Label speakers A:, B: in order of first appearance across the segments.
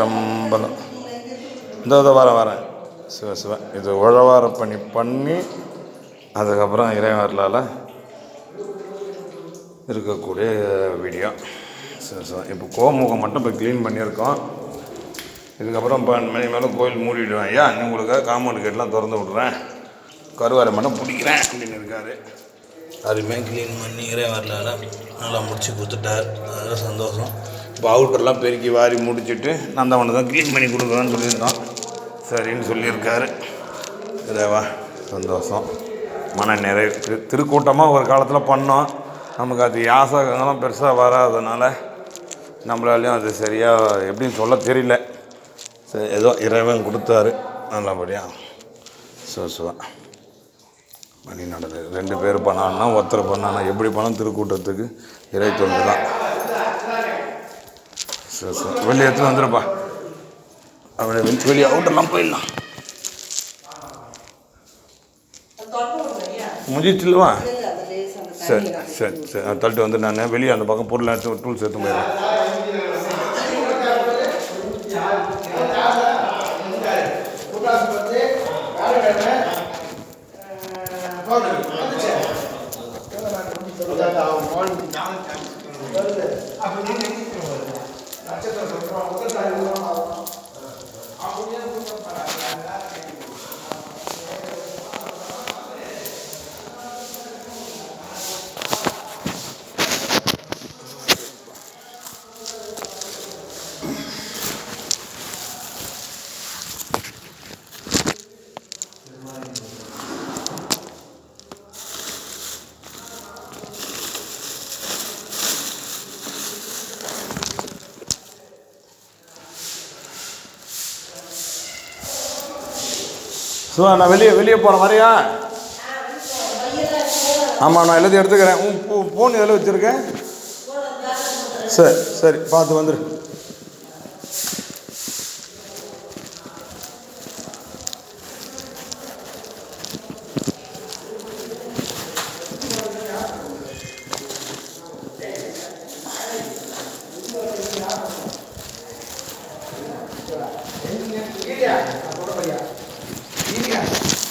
A: சம்பளம் இந்த வரேன் சிவ இது உழவார பண்ணி அதுக்கப்புறம் இறைவர்களால் இருக்கக்கூடிய வீடியோ. இப்போ கோமுகம் மட்டும் இப்போ க்ளீன் பண்ணியிருக்கோம். இதுக்கப்புறம் 12 மணி மேலே கோயில் மூடிடுவேன். ஐயா இன்னும் உங்களுக்கு காம்பவுண்ட் கேட்லாம் திறந்து விட்றேன், கருவாரை மட்டும் பிடிக்கிறேன் அப்படின்னு இருக்காரு. அதுவுமே க்ளீன் பண்ணி இறைவர்களால் நல்லா முடிச்சு கொடுத்துட்டார். அதெல்லாம் சந்தோஷம். இப்போ அவுட்டர்லாம் பெருக்கி வாரி முடிச்சுட்டு நந்தவனை தான் க்ளீன் பண்ணி கொடுக்குறேன்னு சொல்லியிருந்தோம். சரின்னு சொல்லியிருக்காரு. இறைவா சந்தோஷம், மன நிறைவு. திருக்கூட்டமாக ஒரு காலத்தில் பண்ணோம். நமக்கு அது யாசகங்கள்லாம் பெருசாக வராதனால நம்மளாலையும் அது சரியாக எப்படின்னு சொல்ல தெரியல. சரி ஏதோ இறைவன் கொடுத்தாரு நல்லபடியாக. சிவா மணி நடந்தது. 2 பேர் பண்ணான்னா ஒருத்தர் பண்ணானா எப்படி பணம் திருக்கூட்டத்துக்கு இறை தொண்டு தான். வெளியே எடுத்து வந்துடுப்பா, அப்படியே வெளியே அவுட்டர்லாம் போயிடலாம். முடிச்சிட்டுவா. சரி சரி சரி தள்ளிட்டு வந்து நான் வெளியே அந்த பக்கம் பொருள் எடுத்து டூல்ஸ் எடுத்து போயிடலாம். நான் வெளியே போகிறேன், வரையா? ஆமாம் நான் எல்லாத்தையும் எடுத்துக்கிறேன். ஃபோன் எதில் வச்சுருக்கேன்? சரி பார்த்து வந்துடு.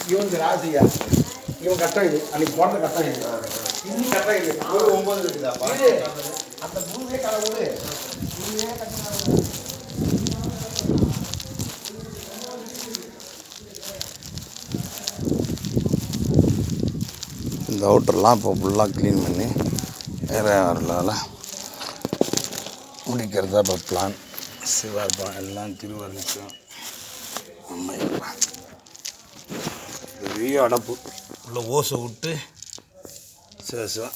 B: இவனுக்கு ராசியா, இவன் கட்டம் இது அன்னைக்கு போடுற கட்டம் இது, இன்னும் கட்டம் இது 9 இருக்குதா அந்த மூணே கடவுள்
A: இந்த அவுட்டர்லாம் இப்போ ஃபுல்லாக க்ளீன் பண்ணி வேறு முடிக்கிறதா இப்போ பிளான். சிவார்ப்பம் எல்லாம் திருவருளிக்கும் அம்மையப்பா. பெரிய அடப்பு உள்ள ஓசை விட்டு சிவா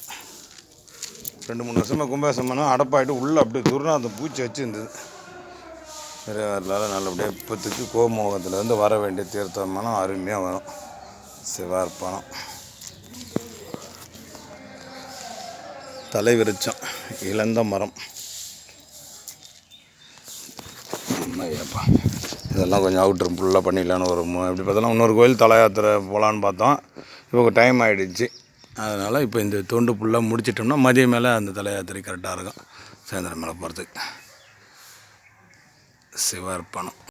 A: 2-3 வருஷமாக கும்பாசம் பண்ணால் அடப்பாயிட்டு உள்ளே அப்படியே துருனா அந்த பூச்சி வச்சுருந்தது. நிறைய நல்லபடியாக இப்போத்துக்கு கோமுகத்துலேருந்து வர வேண்டிய தீர்த்தமானம் அருமையாக வரும். சிவார்ப்பணம் தலை விருச்சம் இழந்த மரம் அம்மையப்பா. இதெல்லாம் கொஞ்சம் அவுட்ரு ஃபுல்லாக பண்ணிடலான்னு ஒரு எப்படி பார்த்தாலும் இன்னொரு கோயில் தலை யாத்திரை போகலான்னு பார்த்தோம். இப்போ டைம் ஆகிடுச்சு. அதனால் இப்போ இந்த தொண்டு ஃபுல்லாக முடிச்சிட்டோம்னா மதியம் மேலே அந்த தலை யாத்திரை கரெக்டாக இருக்கும். சாயந்தரம் மேலே போகிறதுக்கு. சிவார்ப்பணம்.